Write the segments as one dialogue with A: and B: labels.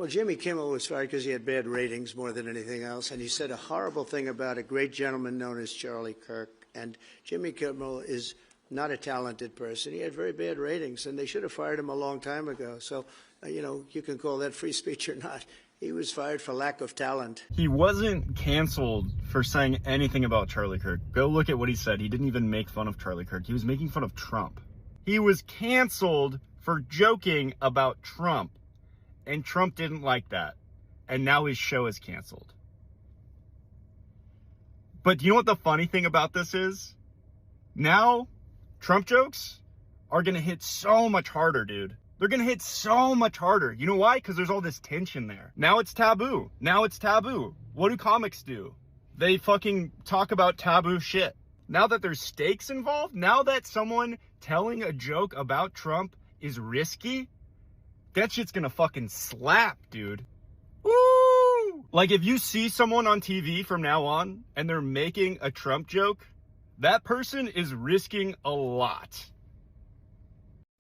A: Well, Jimmy Kimmel was fired because he had bad ratings more than anything else, and he said a horrible thing about a great gentleman known as Charlie Kirk. And Jimmy Kimmel is not a talented person. He had very bad ratings, and they should have fired him a long time ago. So, you can call that free speech or not. He was fired for lack of talent.
B: He wasn't canceled for saying anything about Charlie Kirk. Go look at what he said. He didn't even make fun of Charlie Kirk. He was making fun of Trump. He was canceled for joking about Trump. And Trump didn't like that. And now his show is canceled. But do you know what the funny thing about this is? Now, Trump jokes are going to hit so much harder, dude. They're going to hit so much harder. You know why? Because there's all this tension there. Now it's taboo. Now it's taboo. What do comics do? They fucking talk about taboo shit. Now that there's stakes involved, now that someone telling a joke about Trump is risky, that shit's gonna fucking slap, dude. Woo! Like, if you see someone on TV from now on and they're making a Trump joke, that person is risking a lot.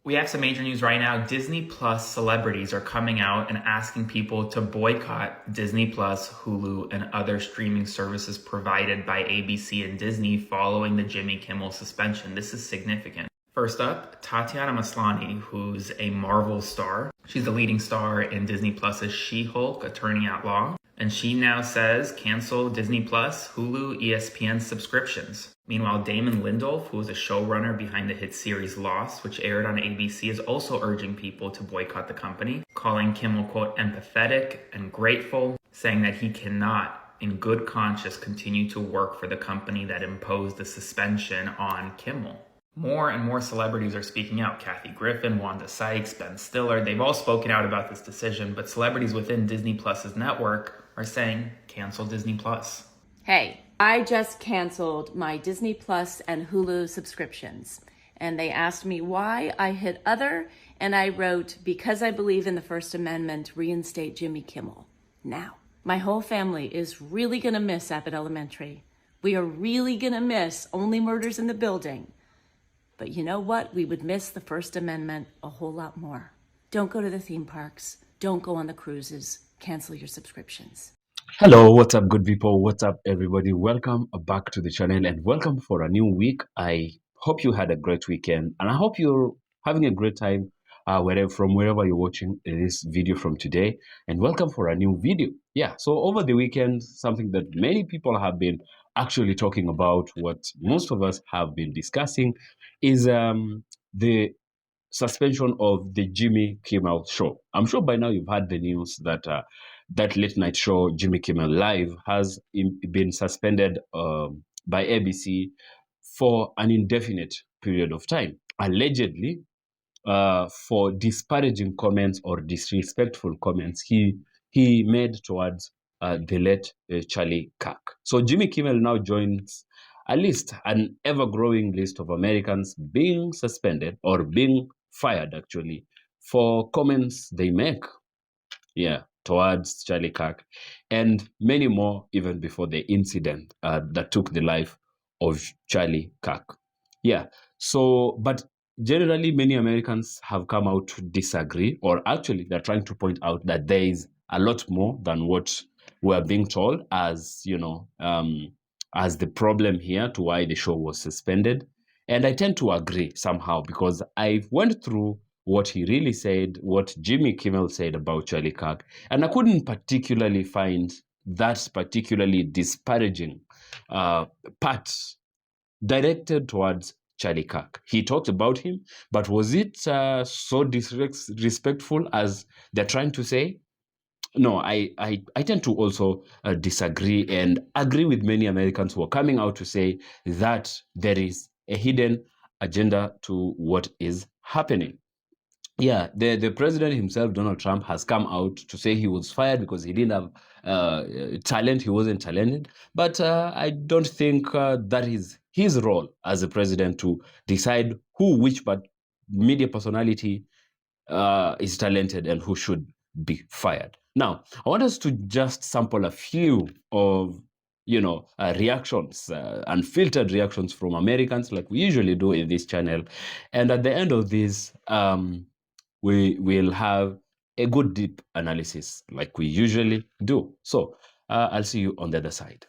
C: We have some major news right now. Disney Plus celebrities are coming out and asking people to boycott Disney Plus, Hulu, and other streaming services provided by ABC and Disney following the Jimmy Kimmel suspension. This is significant. First up, Tatiana Maslany, who's a Marvel star. She's the leading star in Disney Plus's She-Hulk, Attorney at Law. And she now says cancel Disney Plus, Hulu, ESPN subscriptions. Meanwhile, Damon Lindelof, who is a showrunner behind the hit series Lost, which aired on ABC, is also urging people to boycott the company, calling Kimmel, quote, empathetic and grateful, saying that he cannot, in good conscience, continue to work for the company that imposed the suspension on Kimmel. More and more celebrities are speaking out. Kathy Griffin, Wanda Sykes, Ben Stiller, they've all spoken out about this decision, but celebrities within Disney Plus's network are saying, cancel Disney Plus.
D: Hey, I just canceled my Disney Plus and Hulu subscriptions. And they asked me why. I hit other, and I wrote, because I believe in the First Amendment, reinstate Jimmy Kimmel. Now, my whole family is really gonna miss Abbott Elementary. We are really gonna miss Only Murders in the Building. But you know what? We would miss the First Amendment a whole lot more. Don't go to the theme parks. Don't go on the cruises. Cancel your subscriptions.
E: Hello, what's up, good people? What's up, everybody? Welcome back to the channel and welcome for a new week. I hope you had a great weekend and I hope you're having a great time wherever you're watching this video from today. And welcome for a new video. Yeah, so over the weekend, something that many people have been actually talking about, what most of us have been discussing, is the suspension of the Jimmy Kimmel show. I'm sure by now you've had the news that that late night show, Jimmy Kimmel Live, has been suspended by ABC for an indefinite period of time, allegedly for disparaging comments or disrespectful comments he made towards the late Charlie Kirk. So Jimmy Kimmel now joins a list, an ever-growing list of Americans being suspended or being fired, actually, for comments they make, towards Charlie Kirk, and many more even before the incident that took the life of Charlie Kirk. Yeah, so, but generally many Americans have come out to disagree, or actually they're trying to point out that there is a lot more than what we're being told as, as the problem here to why the show was suspended. And I tend to agree somehow, because I went through what he really said, what Jimmy Kimmel said about Charlie Kirk, and I couldn't particularly find that particularly disparaging part directed towards Charlie Kirk. He talked about him, but was it so disrespectful as they're trying to say? No, I tend to also disagree and agree with many Americans who are coming out to say that there is a hidden agenda to what is happening. Yeah, the president himself, Donald Trump, has come out to say he was fired because he didn't have talent, he wasn't talented. But I don't think that is his role as a president to decide which media personality is talented and who should be fired. Now, I want us to just sample a few of reactions, unfiltered reactions from Americans, like we usually do in this channel. And at the end of this, we will have a good deep analysis like we usually do. So I'll see you on the other side.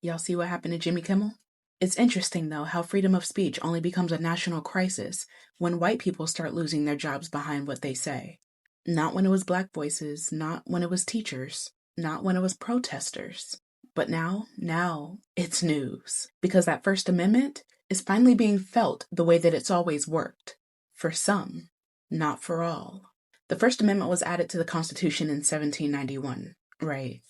F: Y'all see what happened to Jimmy Kimmel? It's interesting, though, how freedom of speech only becomes a national crisis when white people start losing their jobs behind what they say. Not when it was Black voices, not when it was teachers, not when it was protesters. But now it's news. Because that First Amendment is finally being felt the way that it's always worked. For some, not for all. The First Amendment was added to the Constitution in 1791, right?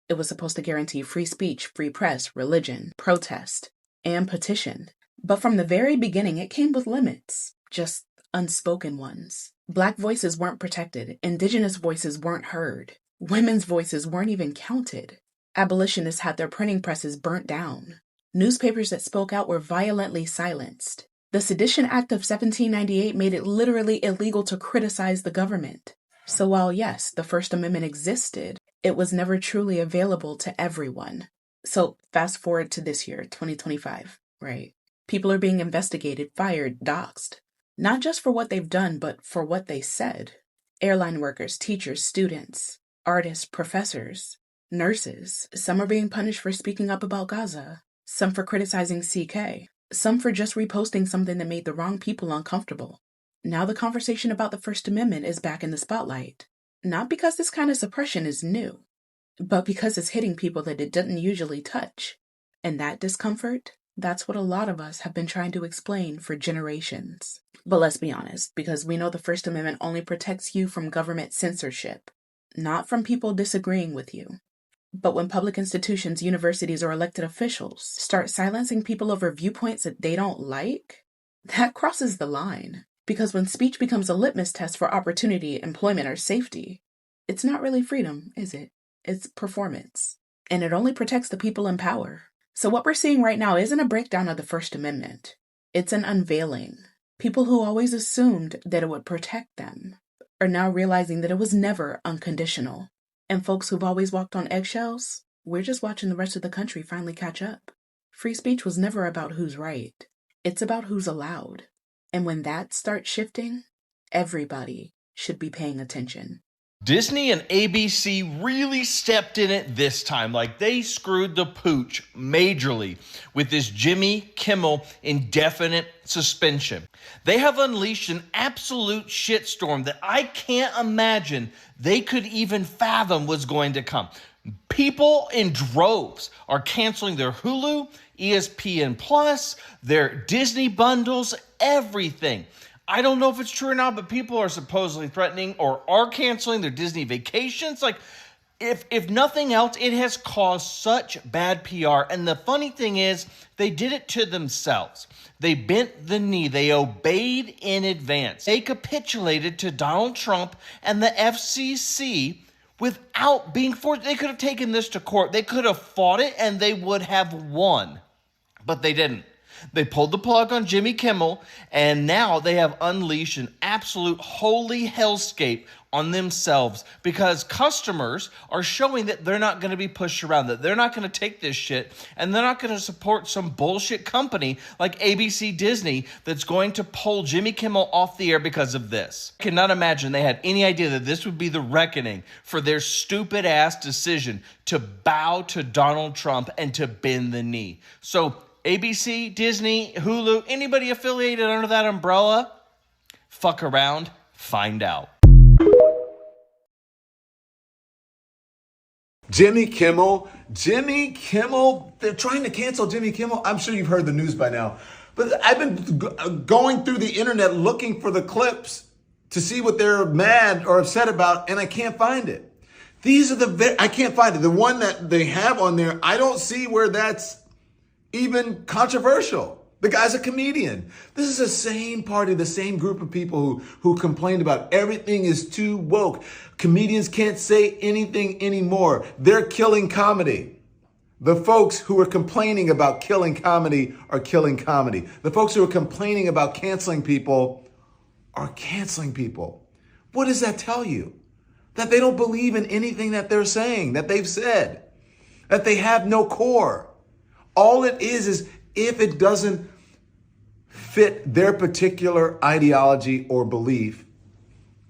F: It was supposed to guarantee free speech, free press, religion, protest, and petition. But from the very beginning, it came with limits, just unspoken ones. Black voices weren't protected. Indigenous voices weren't heard. Women's voices weren't even counted. Abolitionists had their printing presses burnt down. Newspapers that spoke out were violently silenced. The Sedition Act of 1798 made it literally illegal to criticize the government. So while yes, the First Amendment existed, it was never truly available to everyone. So fast forward to this year, 2025, right? People are being investigated, fired, doxxed. Not just for what they've done, but for what they said. Airline workers, teachers, students, artists, professors, nurses. Some are being punished for speaking up about Gaza. Some for criticizing CK. Some for just reposting something that made the wrong people uncomfortable. Now the conversation about the First Amendment is back in the spotlight. Not because this kind of suppression is new, but because it's hitting people that it doesn't usually touch. And that discomfort, that's what a lot of us have been trying to explain for generations. But let's be honest, because we know the First Amendment only protects you from government censorship, not from people disagreeing with you. But when public institutions, universities, or elected officials start silencing people over viewpoints that they don't like, that crosses the line. Because when speech becomes a litmus test for opportunity, employment, or safety, it's not really freedom, is it? It's performance. And it only protects the people in power. So what we're seeing right now isn't a breakdown of the First Amendment. It's an unveiling. People who always assumed that it would protect them are now realizing that it was never unconditional. And folks who've always walked on eggshells, we're just watching the rest of the country finally catch up. Free speech was never about who's right. It's about who's allowed. And when that starts shifting, everybody should be paying attention.
G: Disney and ABC really stepped in it this time. Like, they screwed the pooch majorly with this Jimmy Kimmel indefinite suspension. They have unleashed an absolute shitstorm that I can't imagine they could even fathom was going to come. People in droves are canceling their Hulu, ESPN Plus, their Disney bundles, everything. I don't know if it's true or not, but people are supposedly threatening or are canceling their Disney vacations. Like, if nothing else, it has caused such bad PR. And the funny thing is, they did it to themselves. They bent the knee. They obeyed in advance. They capitulated to Donald Trump and the FCC without being forced. They could have taken this to court. They could have fought it and they would have won. But they didn't. They pulled the plug on Jimmy Kimmel, and now they have unleashed an absolute holy hellscape on themselves because customers are showing that they're not going to be pushed around, that they're not going to take this shit, and they're not going to support some bullshit company like ABC Disney that's going to pull Jimmy Kimmel off the air because of this. I cannot imagine they had any idea that this would be the reckoning for their stupid ass decision to bow to Donald Trump and to bend the knee. So ABC, Disney, Hulu, anybody affiliated under that umbrella, fuck around, find out.
H: Jimmy Kimmel, they're trying to cancel Jimmy Kimmel. I'm sure you've heard the news by now. But I've been going through the internet looking for the clips to see what they're mad or upset about, and I can't find it. I can't find it. The one that they have on there, I don't see where that's even controversial. The guy's a comedian. This is the same party, the same group of people who complained about everything is too woke. Comedians can't say anything anymore. They're killing comedy. The folks who are complaining about killing comedy are killing comedy. The folks who are complaining about canceling people are canceling people. What does that tell you? That they don't believe in anything that they're saying, that they've said, that they have no core. All it is if it doesn't fit their particular ideology or belief,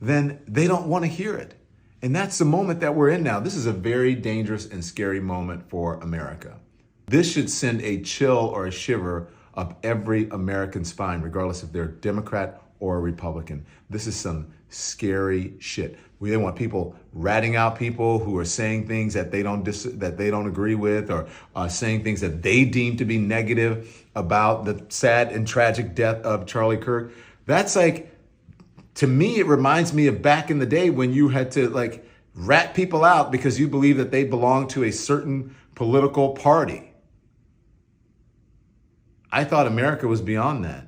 H: then they don't want to hear it. And that's the moment that we're in now. This is a very dangerous and scary moment for America. This should send a chill or a shiver up every American spine, regardless if they're Democrat or a Republican. This is some scary shit. We want people ratting out people who are saying things that they don't agree with, or saying things that they deem to be negative about the sad and tragic death of Charlie Kirk. That's like, to me, it reminds me of back in the day when you had to like rat people out because you believe that they belong to a certain political party. I thought America was beyond that.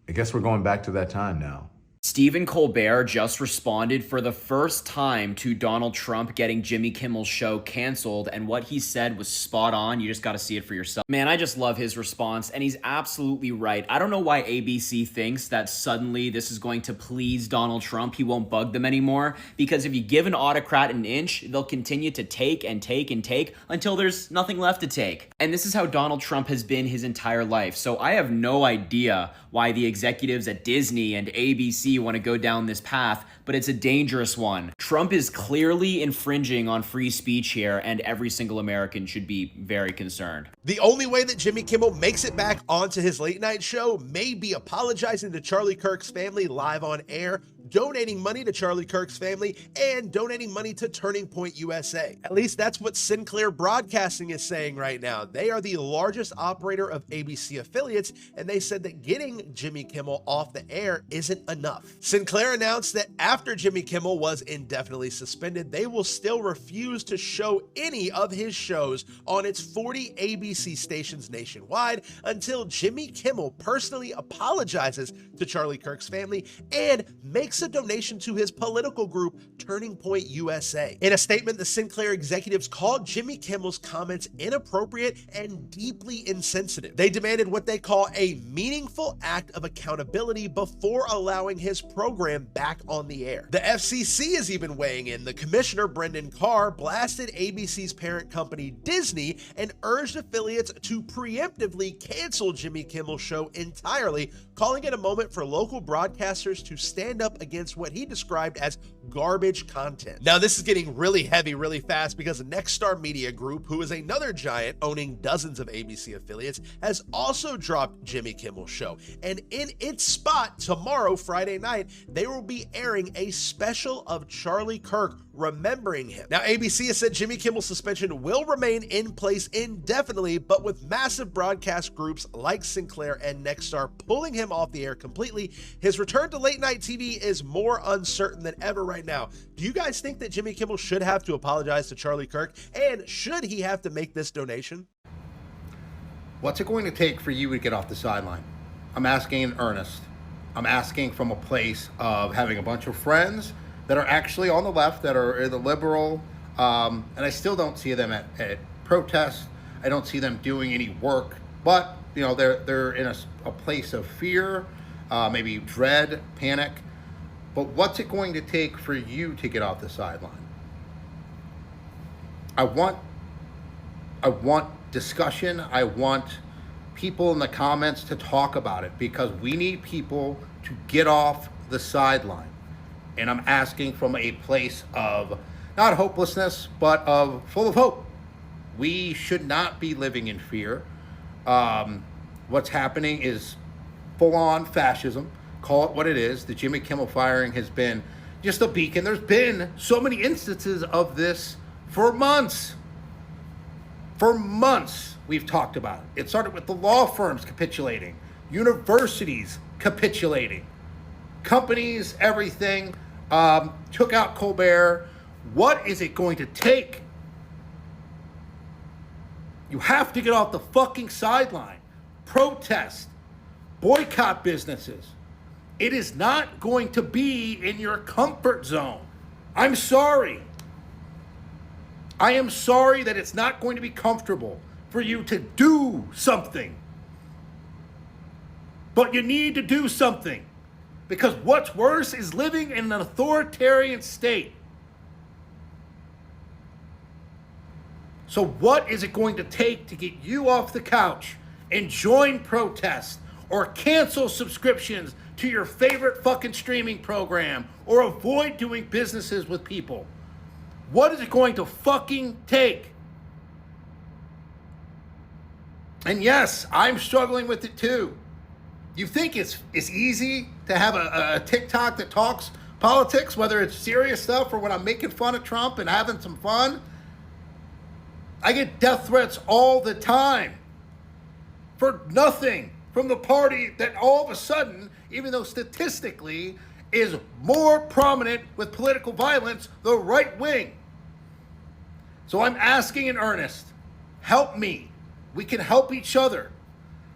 H: I guess we're going back to that time now.
I: Stephen Colbert just responded for the first time to Donald Trump getting Jimmy Kimmel's show canceled, and what he said was spot on. You just got to see it for yourself. Man, I just love his response, and he's absolutely right. I don't know why ABC thinks that suddenly this is going to please Donald Trump. He won't bug them anymore, because if you give an autocrat an inch, they'll continue to take and take and take until there's nothing left to take. And this is how Donald Trump has been his entire life. So I have no idea why the executives at Disney and ABC want to go down this path, but it's a dangerous one. Trump is clearly infringing on free speech here, and every single American should be very concerned.
J: The only way that Jimmy Kimmel makes it back onto his late night show may be apologizing to Charlie Kirk's family live on air, donating money to Charlie Kirk's family, and donating money to Turning Point USA. At least that's what Sinclair Broadcasting is saying right now. They are the largest operator of ABC affiliates, and they said that getting Jimmy Kimmel off the air isn't enough. Sinclair announced that after Jimmy Kimmel was indefinitely suspended, they will still refuse to show any of his shows on its 40 ABC stations nationwide until Jimmy Kimmel personally apologizes to Charlie Kirk's family and makes a donation to his political group, Turning Point USA. In a statement, the Sinclair executives called Jimmy Kimmel's comments inappropriate and deeply insensitive. They demanded what they call a meaningful act of accountability before allowing his program back on the air. The FCC is even weighing in. The commissioner, Brendan Carr, blasted ABC's parent company, Disney, and urged affiliates to preemptively cancel Jimmy Kimmel's show entirely, calling it a moment for local broadcasters to stand up against what he described as garbage content. Now, this is getting really heavy really fast because Nexstar Media Group, who is another giant owning dozens of ABC affiliates, has also dropped Jimmy Kimmel's show. And in its spot, tomorrow, Friday night, they will be airing a special of Charlie Kirk remembering him. Now, ABC has said Jimmy Kimmel's suspension will remain in place indefinitely, but with massive broadcast groups like Sinclair and Nexstar pulling him off the air completely, his return to late night TV is more uncertain than ever right now. Do you guys think that Jimmy Kimmel should have to apologize to Charlie Kirk, and should he have to make this donation?
K: What's it going to take for you to get off the sideline? I'm asking in earnest. I'm asking from a place of having a bunch of friends that are actually on the left, that are the liberal, and I still don't see them at protests. I don't see them doing any work, but you know, they're in a place of fear, maybe dread, panic. But what's it going to take for you to get off the sideline? I want discussion. I want people in the comments to talk about it, because we need people to get off the sideline. And I'm asking from a place of not hopelessness, but of full of hope. We should not be living in fear. What's happening is full-on fascism. Call it what it is. The Jimmy Kimmel firing has been just a beacon. There's been so many instances of this for months. For months, we've talked about it. It started with the law firms capitulating, universities capitulating, companies, everything, took out Colbert. What is it going to take? You have to get off the fucking sideline. Protest. Boycott businesses. It is not going to be in your comfort zone. I'm sorry. I am sorry that it's not going to be comfortable for you to do something. But you need to do something. Because what's worse is living in an authoritarian state. So what is it going to take to get you off the couch and join protests or cancel subscriptions to your favorite fucking streaming program or avoid doing businesses with people? What is it going to fucking take? And yes, I'm struggling with it too. You think it's easy to have a TikTok that talks politics, whether it's serious stuff or when I'm making fun of Trump and having some fun? I get death threats all the time for nothing from the party that all of a sudden, even though statistically is more prominent with political violence, the right wing. So I'm asking in earnest, help me. We can help each other.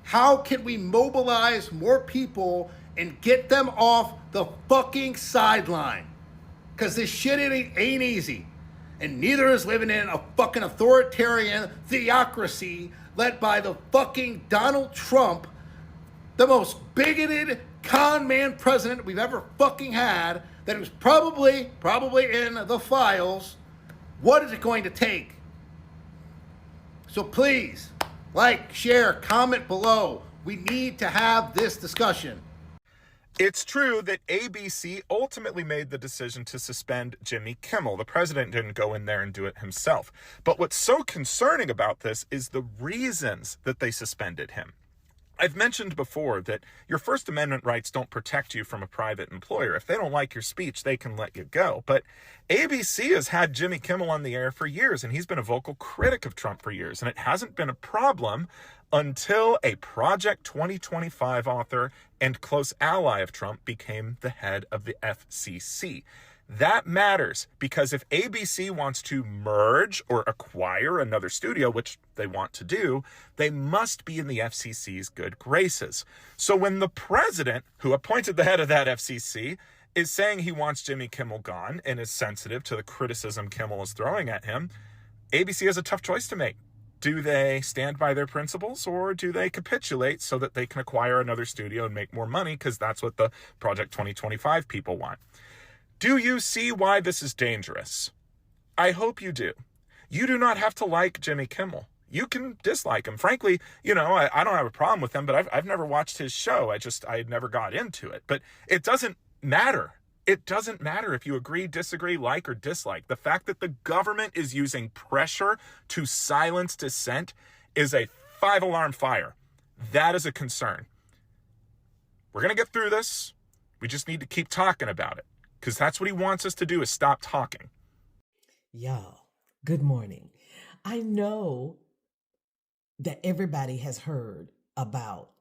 K: How can we mobilize more people and get them off the fucking sideline? Because this shit ain't easy. And neither is living in a fucking authoritarian theocracy led by the fucking Donald Trump, the most bigoted con man president we've ever fucking had, that was probably in the files. What is it going to take? So please, like, share, comment below. We need to have this discussion.
B: It's true that ABC ultimately made the decision to suspend Jimmy Kimmel. The president didn't go in there and do it himself. But what's so concerning about this is the reasons that they suspended him. I've mentioned before that your First Amendment rights don't protect you from a private employer. If they don't like your speech, they can let you go. But ABC has had Jimmy Kimmel on the air for years, and he's been a vocal critic of Trump for years. And it hasn't been a problem until a Project 2025 author and close ally of Trump became the head of the FCC. That matters because if ABC wants to merge or acquire another studio, which they want to do, they must be in the FCC's good graces. So when the president, who appointed the head of that FCC, is saying he wants Jimmy Kimmel gone and is sensitive to the criticism Kimmel is throwing at him, ABC has a tough choice to make. Do they stand by their principles or do they capitulate so that they can acquire another studio and make more money? Because that's what the Project 2025 people want. Do you see why this is dangerous? I hope you do. You do not have to like Jimmy Kimmel. You can dislike him. Frankly, I don't have a problem with him, but I've never watched his show. I never got into it. But it doesn't matter. It doesn't matter if you agree, disagree, like, or dislike. The fact that the government is using pressure to silence dissent is a 5-alarm fire. That is a concern. We're going to get through this. We just need to keep talking about it. Because that's what he wants us to do, is stop talking.
L: Y'all, good morning. I know that everybody has heard about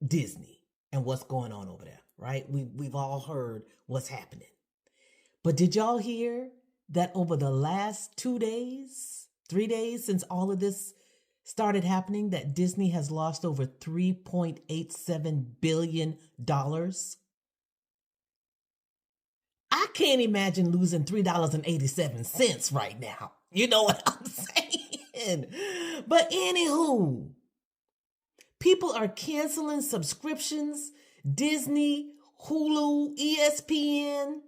L: Disney and what's going on over there, right? We've all heard what's happening. But did y'all hear that over the last 2 days, 3 days since all of this started happening, that Disney has lost over $3.87 billion? I can't imagine losing $3.87 right now. You know what I'm saying? But anywho, people are canceling subscriptions. Disney, Hulu, ESPN.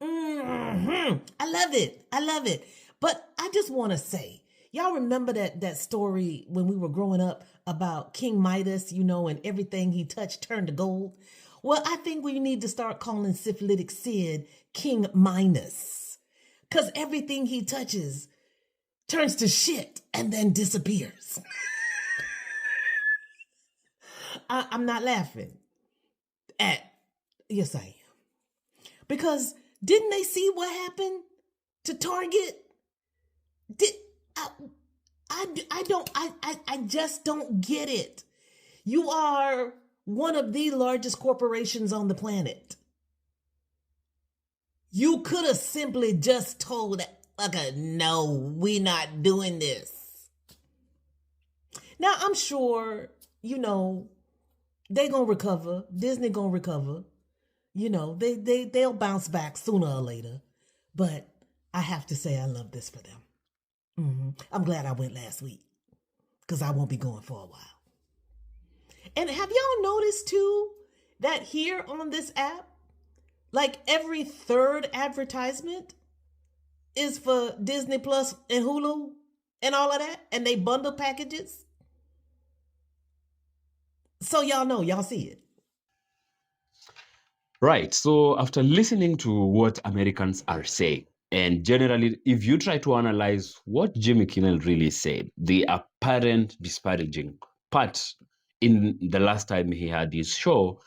L: I love it. I love it. But I just want to say, y'all remember that story when we were growing up about King Midas, and everything he touched turned to gold? Well, I think we need to start calling syphilitic Sid King Minus, because everything he touches turns to shit and then disappears. I'm not laughing yes, I am. Because didn't they see what happened to Target? I just don't get it. You are one of the largest corporations on the planet. You could have simply just told no, we're not doing this. Now, I'm sure, they gonna recover. Disney gonna recover. They'll bounce back sooner or later. But I have to say I love this for them. I'm glad I went last week because I won't be going for a while. And have y'all noticed too that here on this app, like every third advertisement is for Disney Plus and Hulu and all of that, and they bundle packages? So y'all know, y'all see it.
E: Right. So after listening to what Americans are saying, and generally, if you try to analyze what Jimmy Kimmel really said, the apparent disparaging part in the last time he had his show,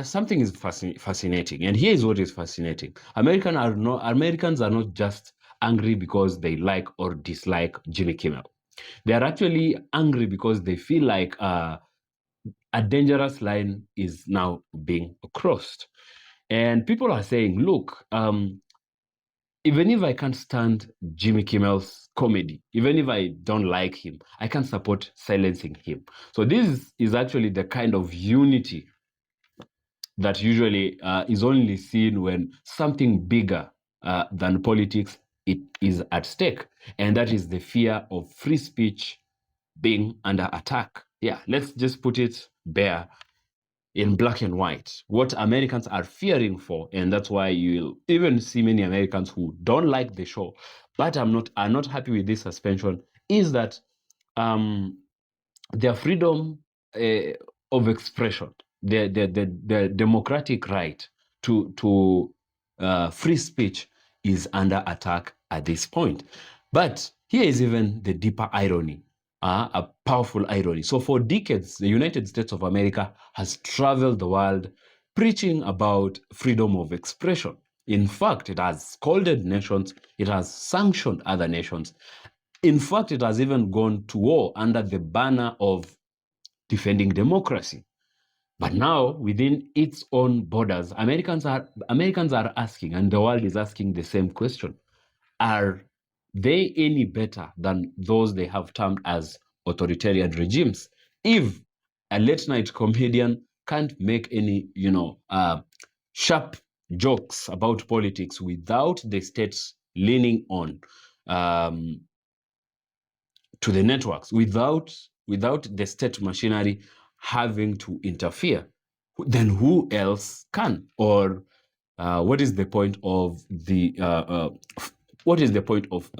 E: something is fascinating. And here is what is fascinating: Americans are not just angry because they like or dislike Jimmy Kimmel. They are actually angry because they feel like a dangerous line is now being crossed. And people are saying, look, even if I can't stand Jimmy Kimmel's comedy, even if I don't like him, I can support silencing him. So this is actually the kind of unity that usually is only seen when something bigger than politics it is at stake, and that is the fear of free speech being under attack. Yeah, let's just put it bare in black and white, what Americans are fearing for, and that's why you'll even see many Americans who don't like the show, but are not happy with this suspension, is that their freedom of expression, their democratic right to free speech is under attack at this point. But here is even the deeper irony, a powerful irony. So for decades, the United States of America has traveled the world preaching about freedom of expression. In fact, it has scolded nations, it has sanctioned other nations. In fact, it has even gone to war under the banner of defending democracy. But now, within its own borders, Americans are asking, and the world is asking the same question: are they any better than those they have termed as authoritarian regimes? If a late night comedian can't make any, sharp jokes about politics without the states leaning on to the networks, without the state machinery having to interfere, then who else can? Or what is the point of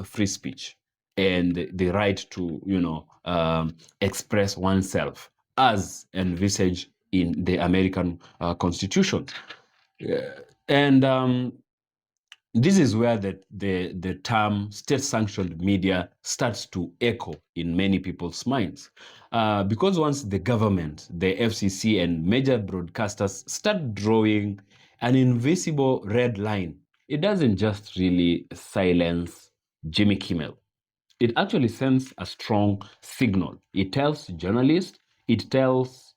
E: free speech and the right to express oneself as envisaged in the American Constitution? And this is where the term state-sanctioned media starts to echo in many people's minds. Because once the government, the FCC, and major broadcasters start drawing an invisible red line, it doesn't just really silence Jimmy Kimmel. It actually sends a strong signal. It tells journalists, it tells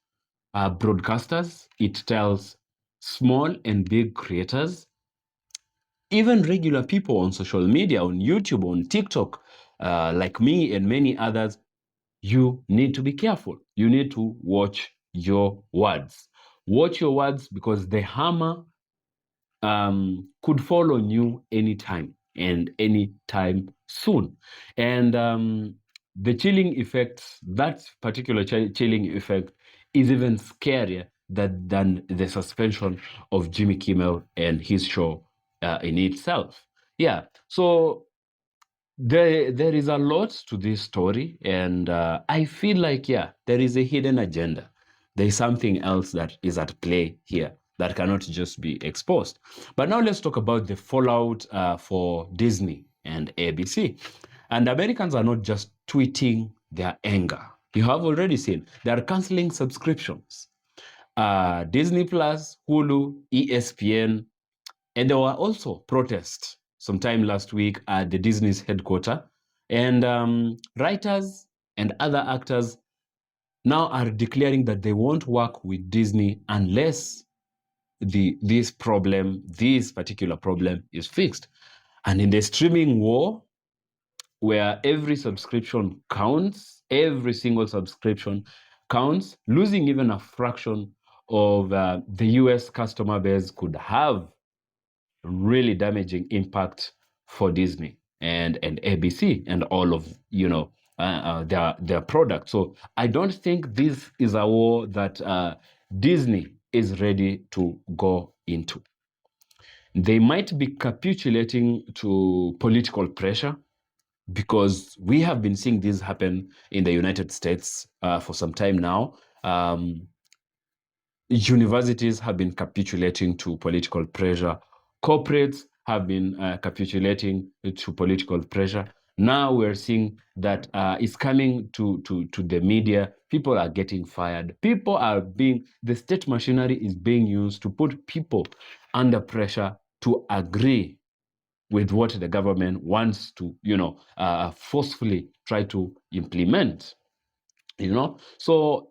E: broadcasters, it tells small and big creators, even regular people on social media, on YouTube, on TikTok, like me and many others, you need to be careful. You need to watch your words. Watch your words, because the hammer could fall on you anytime and anytime soon. And the chilling effects, that particular chilling effect, is even scarier than the suspension of Jimmy Kimmel and his show in itself. Yeah, so there is a lot to this story, and I feel like, yeah, there is a hidden agenda. There is something else that is at play here that cannot just be exposed. But now let's talk about the fallout for Disney and ABC. And Americans are not just tweeting their anger. You have already seen they are canceling subscriptions. Disney Plus, Hulu, ESPN, and there were also protests sometime last week at the Disney's headquarters. And writers and other actors now are declaring that they won't work with Disney unless this particular problem is fixed. And in the streaming war, where every subscription counts, every single subscription counts, losing even a fraction of the US customer base could have really damaging impact for Disney and ABC and all of their products. So I don't think this is a war that Disney is ready to go into. They might be capitulating to political pressure, because we have been seeing this happen in the United States for some time now. universities have been capitulating to political pressure. Corporates have been capitulating to political pressure. Now we're seeing that it's coming to the media. People are getting fired. The state machinery is being used to put people under pressure to agree with what the government wants to, forcefully try to implement. So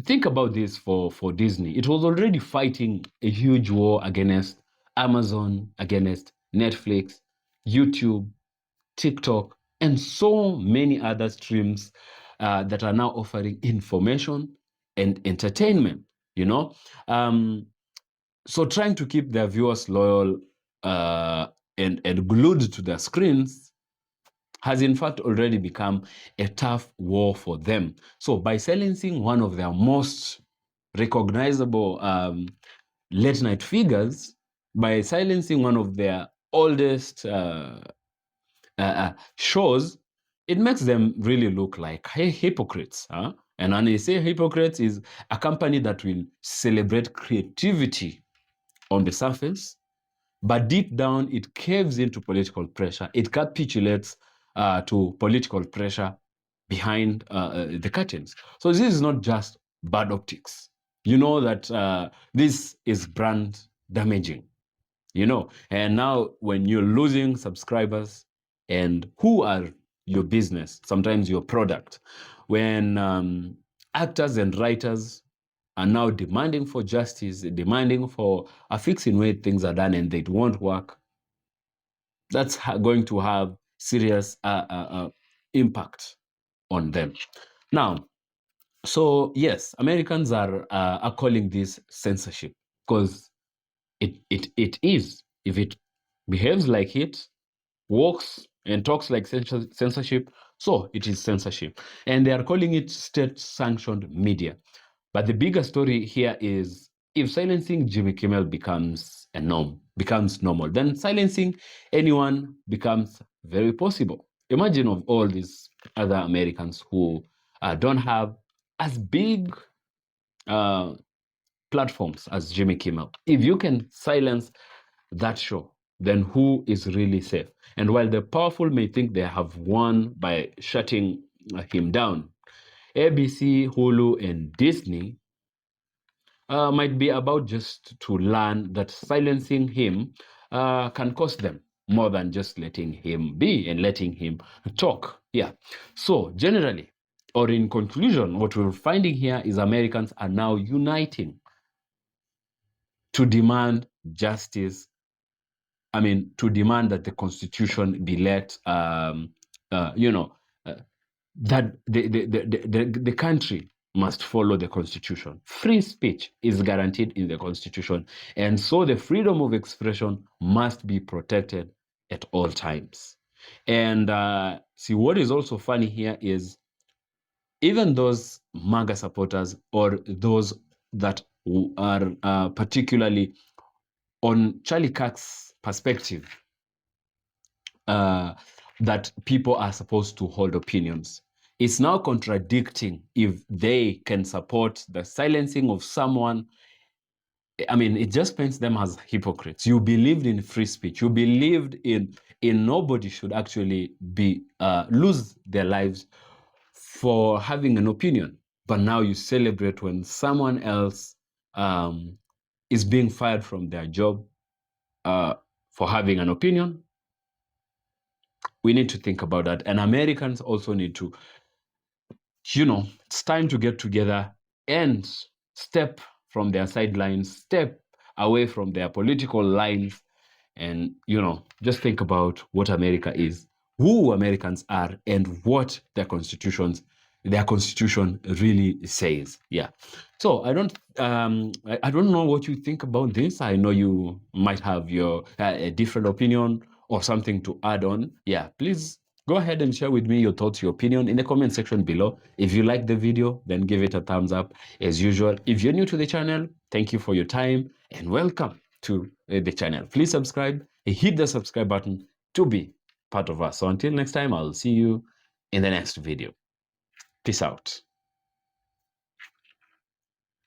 E: think about this for Disney. It was already fighting a huge war against Amazon, against Netflix, YouTube, TikTok, and so many other streams that are now offering information and entertainment. So trying to keep their viewers loyal and glued to their screens has in fact already become a tough war for them. So by silencing one of their most recognizable late night figures, by silencing one of their oldest shows, it makes them really look like hypocrites. And when I say hypocrites, is a company that will celebrate creativity on the surface, but deep down it caves into political pressure. It capitulates to political pressure behind the curtains. So this is not just bad optics. You know that this is brand damaging. And now when you're losing subscribers, and who are your business, sometimes your product, when actors and writers are now demanding for justice, demanding for a fixing way things are done, and they won't work, that's going to have serious impact on them. Now, so yes, Americans are calling this censorship, because it is. If it behaves like it, walks and talks like censorship, so it is censorship. And they are calling it state-sanctioned media. But the bigger story here is, if silencing Jimmy Kimmel becomes normal, then silencing anyone becomes very possible. Imagine of all these other Americans who don't have as big platforms as Jimmy Kimmel. If you can silence that show, then who is really safe? And while the powerful may think they have won by shutting him down, ABC, Hulu, and Disney might be about just to learn that silencing him can cost them more than just letting him be and letting him talk. Yeah. So generally, or in conclusion, what we're finding here is Americans are now uniting to demand justice. To demand that the Constitution be that the country must follow the Constitution. Free speech is guaranteed in the Constitution, and so the freedom of expression must be protected at all times. And see, what is also funny here is, even those MAGA supporters, or those that are particularly on Charlie Kirk's perspective, that people are supposed to hold opinions, it's now contradicting if they can support the silencing of someone. It just paints them as hypocrites. You believed in free speech. You believed in nobody should actually be lose their lives for having an opinion. But now you celebrate when someone else is being fired from their job for having an opinion. We need to think about that. And Americans also need to, it's time to get together and step from their sidelines, step away from their political lines, and, just think about what America is, who Americans are, and what their constitution really says. Yeah. So I don't know what you think about this. I know you might have your a different opinion or something to add on. Yeah, please go ahead and share with me your thoughts, your opinion in the comment section below. If you like the video, then give it a thumbs up as usual. If you're new to the channel, thank you for your time and welcome to the channel. Please subscribe, hit the subscribe button to be part of us. So until next time, I'll see you in the next video. Peace out.